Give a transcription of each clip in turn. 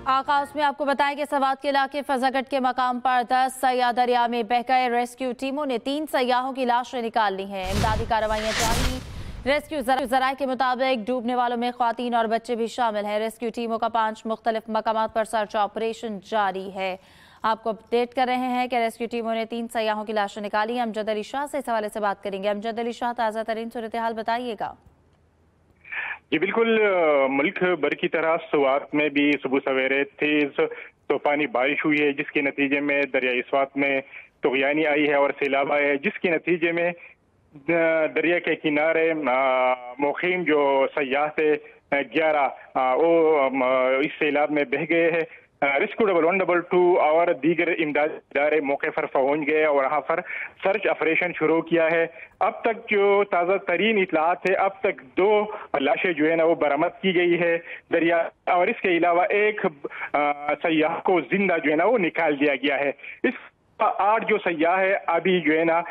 आगाज में आपको बताएं कि सवात के इलाके फजागट के मकाम पर 10 सयाह दरिया में बह गए। रेस्क्यू टीमों ने 3 सयाहों की लाशें निकाल ली हैं। इमदादी कार्रवाइयां जारी। रेस्क्यू जराये के मुताबिक डूबने वालों में ख्वातीन और बच्चे भी शामिल हैं। रेस्क्यू टीमों का 5 मुख्तलिफ मकामात पर सर्च ऑपरेशन जारी है। आपको अपडेट कर रहे हैं कि रेस्क्यू टीमों ने 3 सयाहों की लाशें निकाली। अमजद अली शाह से इस हवाले से बात करेंगे। अमजद अली शाह, ताज़ा तरीन सूरत हाल बताइएगा। जी बिल्कुल, मुल्क भर की तरह स्वात में भी सुबह सवेरे तेज तूफानी बारिश हुई है, जिसके नतीजे में दरियाई स्वात में तुगयानी आई है और सैलाब आए, जिसके नतीजे में दरिया के किनारे मुकीम जो सयाह थे 11 वो इस सैलाब में बह गए हैं। रेस्क्यू 1112 और दीगर इमदादी इदारे मौके पर पहुंच गए और वहाँ पर सर्च ऑपरेशन शुरू किया है। अब तक जो ताज़ा तरीन इतलात है, अब तक 2 लाशें जो है ना वो बरामद की गई है दरिया, और इसके अलावा एक सयाह को जिंदा जो है ना वो निकाल दिया गया है। इस 8 जो सयाह है अभी जो है ना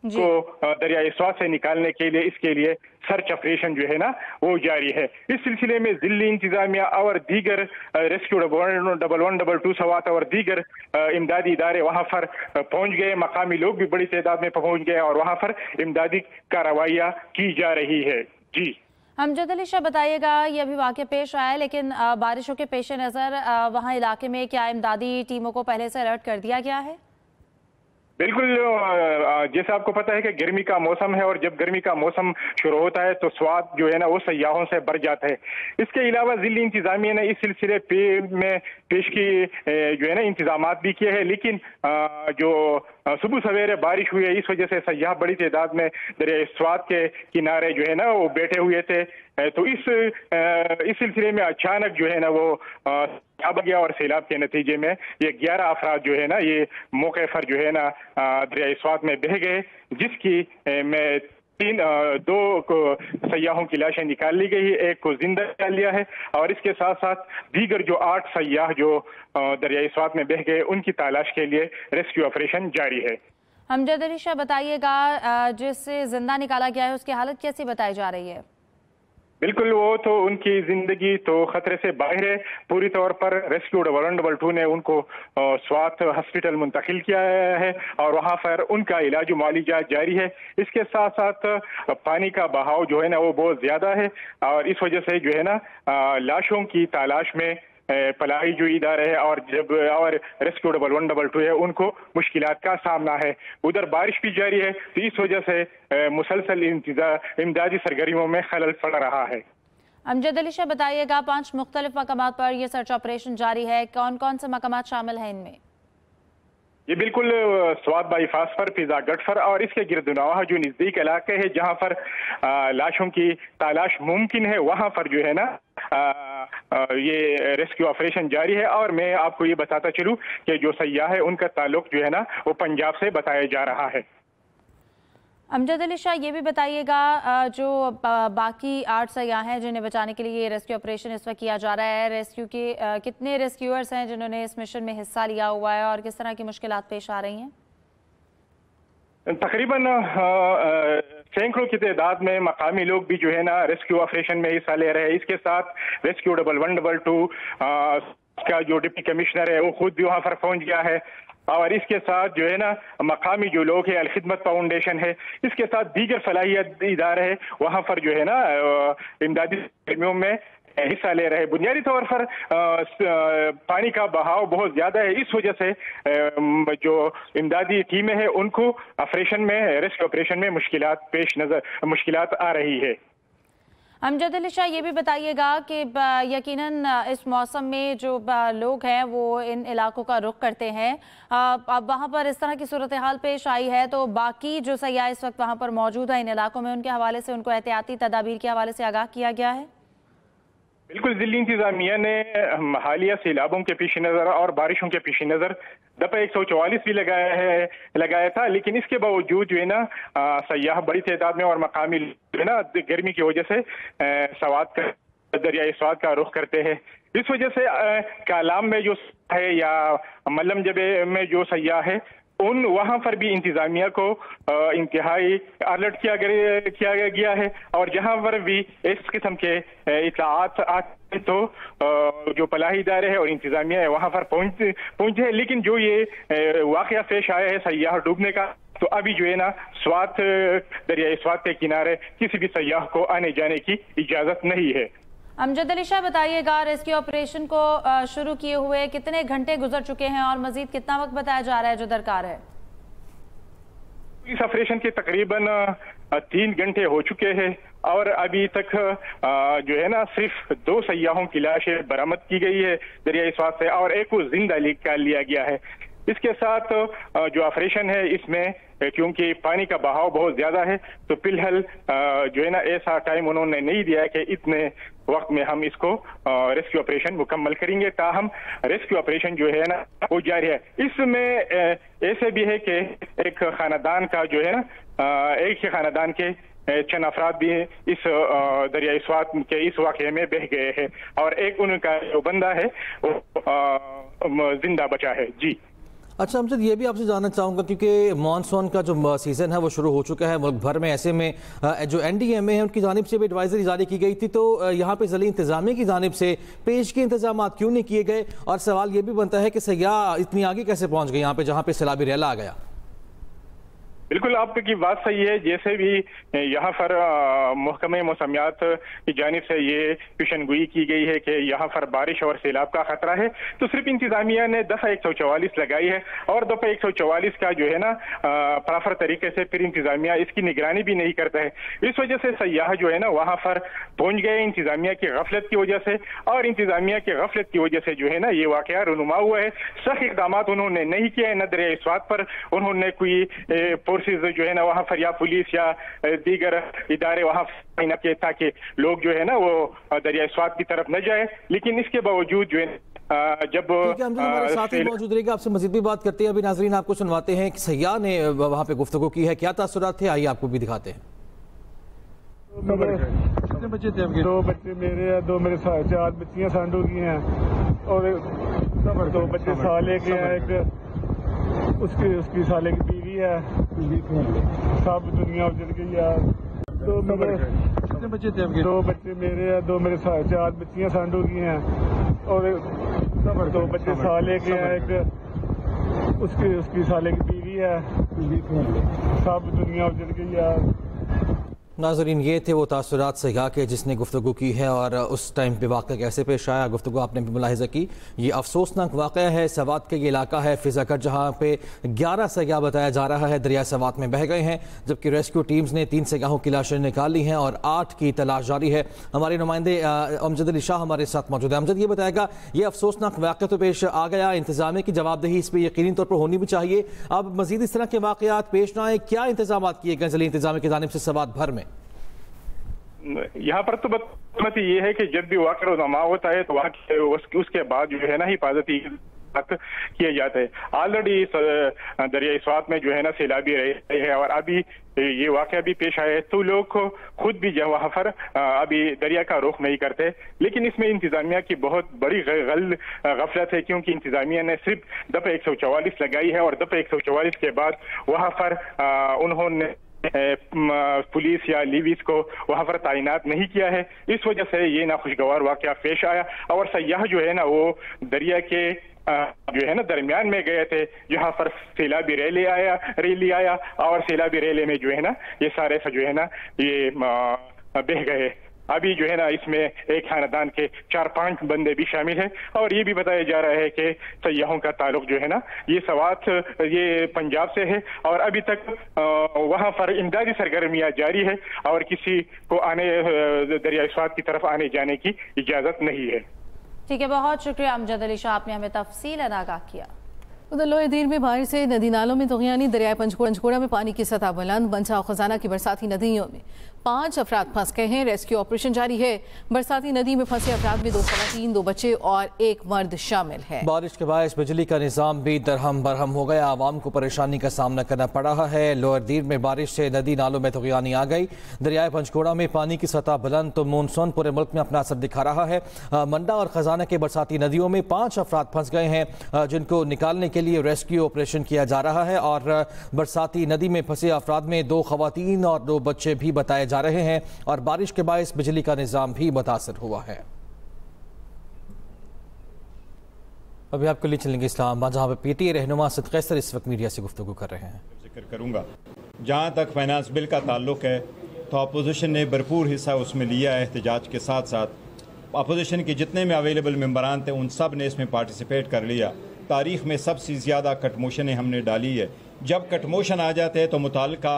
को दरियाई स्वात से निकालने के लिए इसके लिए सर्च ऑपरेशन जो है ना वो जारी है। इस सिलसिले में जिली इंतजामिया और दीगर रेस्क्यू 1112 सवात और दीगर इमदादी इदारे वहाँ पर पहुँच गए। मकामी लोग भी बड़ी तादाद में पहुँच गए और वहाँ पर इमदादी कार्रवाइयाँ की जा रही है। जी अमजद अली शाह, बताइएगा, ये अभी वाक़या पेश आया है, लेकिन बारिशों के पेश नज़र वहाँ इलाके में क्या इमदादी टीमों को पहले से अलर्ट कर दिया गया है? बिल्कुल, जैसा आपको पता है कि गर्मी का मौसम है और जब गर्मी का मौसम शुरू होता है तो स्वात जो है ना वो सयाहों से भर जाता है। इसके अलावा जिली इंतजामिया ने इस सिलसिले में पेश की जो है ना इंतजामात भी किए हैं, लेकिन जो सुबह सवेरे बारिश हुई है इस वजह से सयाह बड़ी तादाद में दरिया स्वात के किनारे जो है ना वो बैठे हुए थे। तो इस सिलसिले में अचानक जो है ना वो अब गया और सैलाब के नतीजे में ये 11 अफराद जो है ना ये मौके पर जो है ना दरिया स्वात में बह गए, जिसकी में 2 सयाहों की लाशें निकाल ली गई है, एक को जिंदा निकाल लिया है और इसके साथ साथ दीगर जो 8 सयाह जो दरियाई स्वात में बह गए उनकी तलाश के लिए रेस्क्यू ऑपरेशन जारी है। अमजद अली शाह, बताइएगा, जिससे जिंदा निकाला गया है उसकी हालत कैसी बताई जा रही है? बिल्कुल, वो तो उनकी जिंदगी तो खतरे से बाहर है। पूरी तौर पर रेस्क्यू 1112 ने उनको स्वात हॉस्पिटल मुंतकिल किया है और वहाँ पर उनका इलाज मुआलिजा जारी है। इसके साथ साथ पानी का बहाव जो है ना वो बहुत ज्यादा है और इस वजह से जो है ना लाशों की तलाश में पलाही जो इदारे है और रेस्क्यू 1112 है उनको मुश्किलात का सामना है। उधर बारिश भी जारी है, तो इस वजह से मुसलसल इमदादी सरगर्मियों में खलल पड़ रहा है। अमजद अली शाह, बताइएगा, 5 मुख्तलिफ मकामात पर यह सर्च ऑपरेशन जारी है, कौन कौन से मकामात शामिल हैं इनमें? ये बिल्कुल स्वात बाईपास पर, फिजागट पर और इसके गिरदनवाह जो नजदीक इलाके है जहाँ पर लाशों की तलाश मुमकिन है वहाँ पर जो है ना ये रेस्क्यू ऑपरेशन जारी है। और मैं आपको ये बताता चलूँ कि जो सयाह है उनका ताल्लुक जो है ना वो पंजाब से बताया जा रहा है। अमजद अली शाह, ये भी बताइएगा, जो बाकी 8 सयाह हैं जिन्हें बचाने के लिए ये रेस्क्यू ऑपरेशन इस वक्त किया जा रहा है, रेस्क्यू के कितने रेस्क्यूअर्स हैं जिन्होंने इस मिशन में हिस्सा लिया हुआ है और किस तरह की मुश्किलात पेश आ रही हैं? तकरीबन सैकड़ों की तादाद में मकामी लोग भी जो है ना रेस्क्यू ऑपरेशन में हिस्सा ले रहे हैं। इसके साथ रेस्क्यू 1112 का जो डिप्टी कमिश्नर है वो खुद भी वहाँ पर पहुँच गया है और इसके साथ जो है ना मकामी जो लोग हैं, अल खिदमत फाउंडेशन है, इसके साथ दीगर फलाहियत इदारे हैं, वहाँ पर जो है ना इमदादी कर्मियों में हिस्सा ले रहे। बुनियादी तौर पर पानी का बहाव बहुत ज्यादा है, इस वजह से जो इमदादी टीमें हैं उनको ऑपरेशन में, रेस्क्यू ऑपरेशन में मुश्किलात आ रही है। अमजद अली शाह, ये भी बताइएगा कि यकीनन इस मौसम में जो लोग हैं वो इन इलाकों का रुख करते हैं, अब वहाँ पर इस तरह की सूरत हाल पेश आई है तो बाकी जो सयाह इस वक्त वहाँ पर मौजूद है इन इलाकों में, उनके हवाले से, उनको एहतियाती तदाबीर के हवाले से आगाह किया गया है? बिल्कुल, दिल्ली इंतजामिया ने हालिया सैलाबों के पेश नज़र और बारिशों के पेश नज़र दफा 144 भी लगाया था, लेकिन इसके बावजूद जो है ना सयाह बड़ी तादाद में और मकामी जो है ना गर्मी की वजह से दरियाई स्वात का रुख करते हैं। इस वजह से कालाम में जो है या मल्लम जबे में जो सयाह है वहां पर भी इंतजामिया को इंतहाई अलर्ट किया गया है, और जहां पर भी इस किस्म के इत्तलाआत आते तो जो फलाही इदारे हैं और इंतजामिया है वहां पर पहुंचे हैं। लेकिन जो ये वाकया पेश आया है सयाह डूबने का, तो अभी जो है ना स्वात दरियाई स्वात के किनारे किसी भी सयाह को आने जाने की इजाजत नहीं है। अमजद अली शाह, बताइएगा रेस्क्यू ऑपरेशन को शुरू किए हुए कितने घंटे गुजर चुके हैं और मजीद कितना वक्त बताया जा रहा है जो दरकार है? इस ऑपरेशन के तकरीबन 3 घंटे हो चुके हैं और अभी तक जो है ना सिर्फ 2 सयाहों की लाशें बरामद की गई है दरियाई स्वात से, और एक को जिंदा निकाल लिया गया है। इसके साथ जो ऑपरेशन है इसमें क्योंकि पानी का बहाव बहुत ज्यादा है, तो फिलहाल जो है ना ऐसा टाइम उन्होंने नहीं दिया है कि इतने वक्त में हम इसको रेस्क्यू ऑपरेशन मुकम्मल करेंगे। ताहम रेस्क्यू ऑपरेशन जो है ना वो जारी है। इसमें ऐसे भी है कि एक खानदान का जो है ना एक ही खानदान के चंद अफराद भी इस दरियाई स्वात के इस वाक़े में बह गए हैं, और एक उनका जो बंदा है वो जिंदा बचा है। जी अच्छा अमजद, ये भी आपसे जानना चाहूँगा क्योंकि मानसून का जो सीज़न है वो शुरू हो चुका है मुल्क भर में, ऐसे में जो NDMA है उनकी जानिब से भी एडवाइजरी जारी की गई थी, तो यहाँ पे ज़िली इंतज़ामिया की जानिब से पेश के इंतजाम क्यों नहीं किए गए? और सवाल ये भी बनता है कि सयाह इतनी आगे कैसे पहुँच गए यहाँ पे जहाँ पे सैलाबी रेला आ गया? बिल्कुल आपकी बात सही है। जैसे भी यहाँ पर महकमे मौसमियात की जानिब से ये पेशनगोई की गई है कि यहाँ पर बारिश और सैलाब का खतरा है, तो सिर्फ इंतजामिया ने दफ़ा 144 लगाई है, और दफ़ा 144 का जो है ना प्रॉपर तरीके से फिर इंतजामिया इसकी निगरानी भी नहीं करता है। इस वजह से सयाह जो है ना वहाँ पर पहुँच गए इंतजामिया की गफलत की वजह से, और इंतजामिया की गफलत की वजह से जो है ना ये वाक़या रुनुमा हुआ है। सख्त इक़दाम उन्होंने नहीं किए, न दरियाई स्वात पर उन्होंने कोई जो है ना वहाँ पर या पुलिस या दीगर इदारे वहाँ के ताकि लोग जो है ना वो दरियाई स्वात की तरफ न जाए। लेकिन इसके बावजूद जो है जब हमारे साथ ही मौजूद रहेगा, आपसे मजीद भी बात करते हैं। अभी नाजरीन आपको सुनवाते हैं कि सयाह ने वहाँ पे गुफ्तगू की है, क्या तासुरात थे, आइए आपको भी दिखाते हैं। कितने बच्चे थे आपके? 2 बच्चे मेरे हैं, 2 मेरे 4 बच्चियां सांडू की हैं, और 2 बच्चे साले के हैं, एक उसकी साले की बीवी है। सब दुनिया उजड़ गई यार। कितने बच्चे थे आपके? 2 बच्चे मेरे हैं, 2 मेरे 4 बच्चियां सांडू की हैं, और 2 बच्चे साले के हैं, एक उसकी साले की बीवी है। सब दुनिया उजड़ गई यार। नाज़रीन ये थे वो तासुरात सयाह के जिसने गुफ्तगू की है और उस टाइम पे वाक़या कैसे पेश आया, गुफ्तगू आपने भी मुलाहिज़ा की। ये अफसोसनाक वाक़या है, सवात का ये इलाका है फिज़ागढ़, जहाँ पे 11 सयाह बताया जा रहा है दरिया सवात में बह गए हैं, जबकि रेस्क्यू टीम्स ने 3 सयाहों की लाशें निकाल ली हैं और 8 की तलाश जारी है। हमारे नुमाइंदे अमजद अली शाह हमारे साथ मौजूद है। अमजद ये बताएगा, ये अफसोसनाक वाक़या तो पेश आ गया, इंतज़ामिया की जवाबदेही इस पर यकीनी तौर पर होनी भी चाहिए। अब मज़ीद इस तरह के वाक़यात पेश ना आए, क्या इंतजाम किए गए ज़िली इंतज़ामिया की जानिब से सवात भर में? यहाँ पर तो बात ये है कि जब भी वाक़या रुनुमा होता है तो उसके बाद जो है ना हिफाजती किए जाते हैं। ऑलरेडी दरियाई स्वात में जो है ना सैलाबी रहे हैं, और अभी ये वाक़या भी पेश आया है, तो लोग खुद भी जो वहाँ पर अभी दरिया का रुख नहीं करते। लेकिन इसमें इंतजामिया की बहुत बड़ी गफलत है, क्योंकि इंतजामिया ने सिर्फ दफ़ा 144 लगाई है, और दफ़ा 144 के बाद वहाँ पर उन्होंने पुलिस या लीविस को वहां पर तैनात नहीं किया है। इस वजह से ये नाखुशगवार वाक़या पेश आया, और सयाह जो है ना वो दरिया के जो है ना दरमियान में गए थे, जहां पर सैलाबी रैली आया और सैलाबी रैली में जो है ना ये सारे से जो है ना ये बह गए। अभी जो है ना इसमें एक खानदान के 4-5 बंदे भी शामिल हैं, और ये भी बताया जा रहा है कि सयाहों का ताल्लुक जो है ना ये सवात ये पंजाब से है, और अभी तक वहां पर इमदादी सरगर्मियां जारी है और किसी को दरियाई स्वात की तरफ आने जाने की इजाजत नहीं है। ठीक है, बहुत शुक्रिया अमजद अली शाह, आपने हमें तफसील आगाह किया। उधर लोहे दीर में बारिश से नदी नालों में तुग़यानी, दरिया पंचकोड़ा में पानी की सतह बुलंद, बंसा और खजाना की बरसाती नदियों में 5 अफराद फंस गए हैं। रेस्क्यू ऑपरेशन जारी है। बरसाती नदी में फंसे अफराद में 2 खवातीन, 2 बच्चे और 1 मर्द शामिल है। बारिश के बायस बिजली का निज़ाम भी दरहम बरहम हो गया। आवाम को परेशानी का सामना करना पड़ रहा है। लोअर दीर में बारिश से नदी नालों में तुग़यानी आ गई। दरियाए पंचकोड़ा में पानी की सतह बुलंद, तो मानसून पूरे मुल्क में अपना असर दिखा रहा है। मंडा और खजाना के बरसाती नदियों में 5 अफराद फंस गए हैं, जिनको निकालने के लिए रेस्क्यू ऑपरेशन किया जा रहा है। और बरसाती नदी में फंसे अफराद में 2 खवातीन और 2 बच्चे भी बताए जा रहे हैं। और बारिश के बायस बिजली का निज़ाम भी मुतासर हुआ है। अभी आपके लिए चलेंगे इस्लामाबाद, जहां पे पीटीआई रहनुमा सद कैसर इस वक्त मीडिया से गुफ्तगू कर रहे हैं। जिक्र करूंगा, जहां तक फाइनेंस बिल का ताल्लुक है तो अपोजिशन ने भरपूर हिस्सा उसमें लिया है। एहतजाज के साथ साथ अपोजिशन के जितने में अवेलेबल मेंबरान थे उन सब ने इसमें पार्टिसिपेट कर लिया। तारीख में सबसे ज़्यादा कटमोशनें हमने डाली है। जब कटमोशन आ जाते हैं तो मुताल्लिका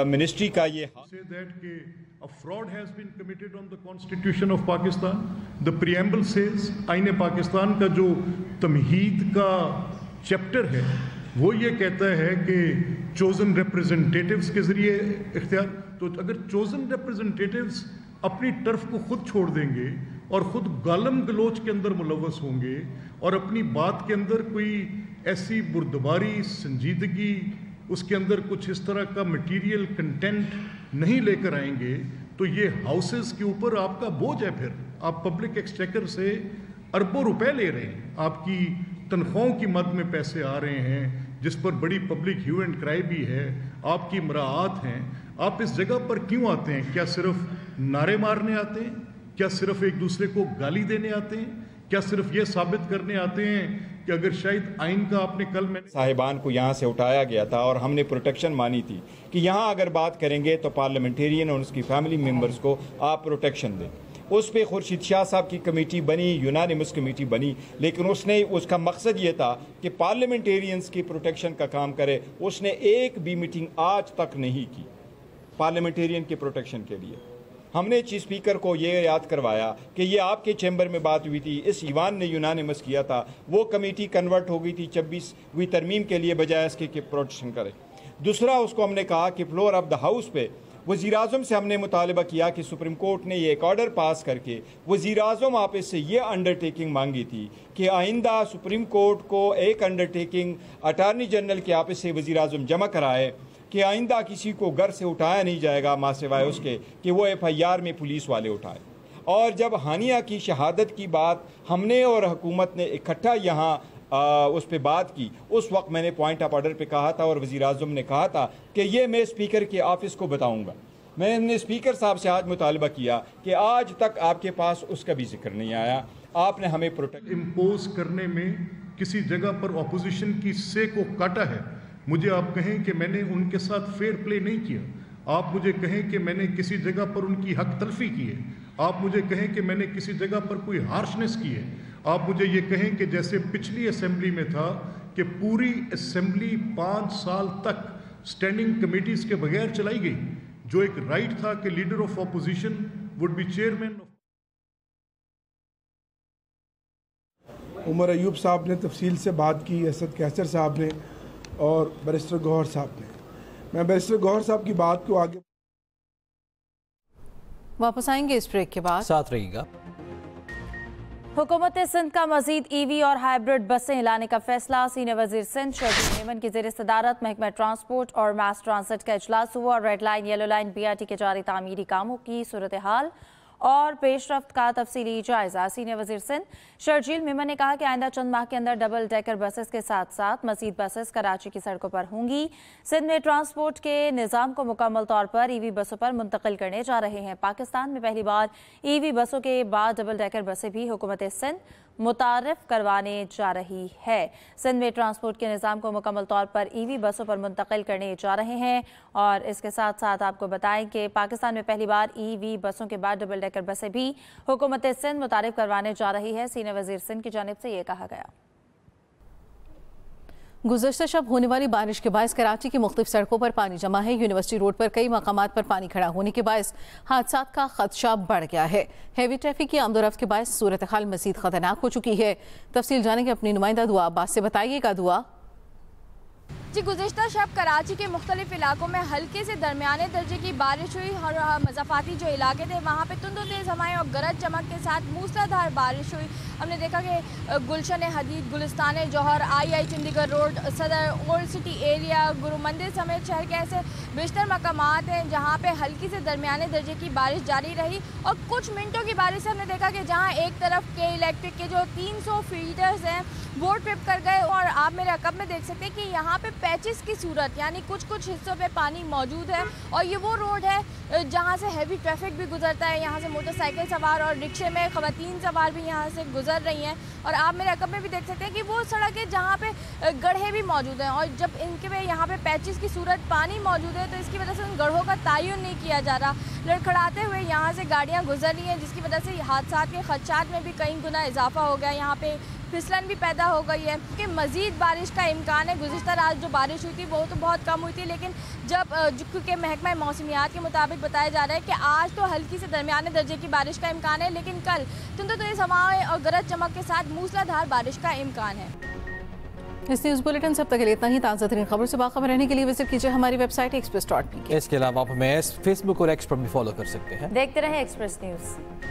मिनिस्ट्री का ये A fraud has been committed on the Constitution of Pakistan. The preamble says, आईने पाकिस्तान का जो तमहीद का चैप्टर है वो ये कहता है कि चोजन रिप्रेजेंटेटिव्स के जरिए इख्तियार, तो अगर चोजन रिप्रेजेंटेटिव्स अपनी टर्फ को खुद छोड़ देंगे और खुद गालम गलोच के अंदर मुलव्वस होंगे और अपनी बात के अंदर कोई ऐसी बुर्दबारी, संजीदगी, उसके अंदर कुछ इस तरह का मटेरियल कंटेंट नहीं लेकर आएंगे, तो ये हाउसेस के ऊपर आपका बोझ है। फिर आप पब्लिक एक्सचेकर से अरबों रुपए ले रहे हैं, आपकी तनख्वाहों की मद में पैसे आ रहे हैं, जिस पर बड़ी पब्लिक ह्यू एंड क्राई भी है, आपकी मराआत हैं। आप इस जगह पर क्यों आते हैं? क्या सिर्फ नारे मारने आते हैं? क्या सिर्फ एक दूसरे को गाली देने आते हैं? क्या सिर्फ ये साबित करने आते हैं कि अगर शायद आइन का आपने कल मैंने साहिबान को यहाँ से उठाया गया था और हमने प्रोटेक्शन मानी थी कि यहाँ अगर बात करेंगे तो पार्लियामेंटेरियन और उसकी फैमिली मेंबर्स को आप प्रोटेक्शन दें। उस पे खुर्शीद शाह साहब की कमेटी बनी, यूनानिमस कमेटी बनी, लेकिन उसने उसका मकसद ये था कि पार्लियामेंटेरियंस की प्रोटेक्शन का काम करे। उसने एक भी मीटिंग आज तक नहीं की पार्लियामेंटेरियन के प्रोटेक्शन के लिए। हमने चीफ स्पीकर को ये याद करवाया कि ये आपके चैम्बर में बात हुई थी, इस ईवान ने यूनानिमस किया था, वो कमेटी कन्वर्ट हो गई थी 26वीं तरमीम के लिए बजाय इसके कि प्रोटेक्शन करे। दूसरा, उसको हमने कहा कि फ्लोर ऑफ द हाउस पे वज़ीर-ए-आज़म से हमने मुतालबा किया कि सुप्रीम कोर्ट ने ये एक ऑर्डर पास करके वज़ीर-ए-आज़म ऑफिस से ये अंडरटेकिंग मांगी थी कि आइंदा सुप्रीम कोर्ट को एक अंडरटेकिंग अटार्नी जनरल के ऑफिस से वज़ीर-ए-आज़म जमा कराए कि आइंदा किसी को घर से उठाया नहीं जाएगा माँ सिवाय उसके कि वो FIR में पुलिस वाले उठाए। और जब हानिया की शहादत की बात हमने और हुकूमत ने इकट्ठा यहाँ उस पर बात की, उस वक्त मैंने पॉइंट ऑफ ऑर्डर पे कहा था और वज़ीर-ए-आज़म ने कहा था कि ये मैं स्पीकर के ऑफिस को बताऊँगा। मैंने स्पीकर साहब से आज मुतालबा किया कि आज तक आपके पास उसका भी जिक्र नहीं आया। आपने हमें प्रोटेक्ट इम्पोज करने में किसी जगह पर अपोजिशन की से को काटा है। मुझे आप कहें कि मैंने उनके साथ फेयर प्ले नहीं किया, आप मुझे कहें कि मैंने किसी जगह पर उनकी हक तलफी की है, आप मुझे कहें कि मैंने किसी जगह पर कोई हार्शनेस की है, आप मुझे ये कहें कि जैसे पिछली असेंबली में था कि पूरी असेंबली 5 साल तक स्टैंडिंग कमेटीज के बगैर चलाई गई, जो एक राइट था कि leader of opposition would be chairman. Umar Ayub साहब ने तफसील से बात की, असद कैसर साहब ने और बैरिस्टर गौहर साहब ने। मैं बैरिस्टर गौहर साहब की बात को आगे वापस आएंगे इस ब्रेक के बाद, साथ रहिएगा। हुकूमत सिंध का मजीद EV और हाइब्रिड बसें लाने का फैसला। सीनियर वजीर सिंध शर्जील मेमन की ज़ेर सदारत महकमा ट्रांसपोर्ट और मास ट्रांसिट का इजलास हुआ। Red line, yellow line, BRT के जारी तामीरी कामों की सूरत हाल और पेशरफ्त का तफसीली जायजा। सीनियर वजीर सिंध शर्जील मेमन ने कहा कि आइंदा चंद माह के अंदर डबल डेकर बसेस के साथ साथ मजीद बसेस कराची की सड़कों पर होंगी। सिंध में ट्रांसपोर्ट के निज़ाम को मुकम्मल तौर पर EV बसों पर मुंतकिल करने जा रहे हैं। पाकिस्तान में पहली बार EV बसों के बाद डबल डेकर बसें भी हुकूमत सिंध मुतारिफ करवाने जा रही है। सिंध में ट्रांसपोर्ट के निज़ाम को मुकम्मल तौर पर EV बसों पर मुंतकिल करने जा रहे हैं। और इसके साथ साथ आपको बताएं कि पाकिस्तान में पहली बार EV बसों के बाद डबल डेकर बसें भी हुकूमत सिंध मुतारिफ करवाने जा रही है। सीनियर वजीर सिंध की जानिब से ये कहा गया। गुज़श्ता शब होने वाली बारिश के बायस कराची की मुख्तलिफ सड़कों पर पानी जमा है। यूनिवर्सिटी रोड पर कई मकामात पर पानी खड़ा होने के बायस हादसात का खदशा बढ़ गया है। हैवी ट्रैफिक की आमदोरफ्त के बायस सूरत हाल मजीद खतरनाक हो चुकी है। तफसील जानेंगे अपनी नुमाइंदा दुआ अब्बास से। बताइएगा दुआ। जी, गुज़िश्ता शब कराची के मुख्तलिफ इलाकों में हल्के से दरमियाने दर्जे की बारिश हुई और मज़ाफ़ाती जो इलाके थे वहाँ पे तुंदो तेज़ हवाएं और गरज चमक के साथ मूसलाधार बारिश हुई। हमने देखा कि गुलशन हदीद, गुलिस्तान जौहर, आई चंडीगढ़ रोड, सदर ओल्ड सिटी एरिया, गुरु मंदिर समेत शहर के ऐसे बेशतर मकामात हैं जहाँ पे हल्की से दरमियाने दर्जे की बारिश जारी रही। और कुछ मिनटों की बारिश से हमने देखा कि जहाँ एक तरफ के इलेक्ट्रिक के जो 300 फीडर्स हैं वो ट्रिप कर गए और आप मेरे अकब में देख सकते हैं कि यहाँ पे पैचेस की सूरत यानी कुछ हिस्सों पे पानी मौजूद है। और ये वो रोड है जहाँ से हैवी ट्रैफिक भी गुजरता है। यहाँ से मोटरसाइकिल सवार और रिक्शे में ख़वातीन सवार भी यहाँ से गुजर रही हैं। और आप मेरे अकब में भी देख सकते हैं कि वो सड़क है जहाँ पे गड्ढे भी मौजूद हैं और जब इनके में यहाँ पे पैचेस की सूरत पानी मौजूद है तो इसकी वजह से उन गड्ढों का तयन नहीं किया जा रहा। लड़खड़ाते हुए यहाँ से गाड़ियाँ गुजर रही हैं जिसकी वजह से हादसा के खदशात में भी कई गुना इजाफा हो गया। यहाँ पे फिसलन भी पैदा हो गई है कि मज़ीद बारिश का इम्कान है। गुज़िश्ता रात जो बारिश हुई थी वो तो बहुत कम हुई थी, लेकिन जब क्योंकि महकमा मौसमियात के मुताबिक बताया जा रहा है कि आज तो हल्की से दरमियाने दर्जे की बारिश का इम्कान है, लेकिन कल तुंदो तेज़ हवाएं और गरज चमक के साथ मूसलाधार बारिश का इम्कान है। इस न्यूज़ बुलेटिन से अब तक के लिए इतना ही। ताज़ा तरीन खबर से बाखबर रहने के लिए विजिट कीजिए हमारी वेबसाइट express.pk। इसके अलावा आप हमें फेसबुक और एक्स पर भी फॉलो कर सकते हैं। देखते रहें एक्सप्रेस न्यूज़।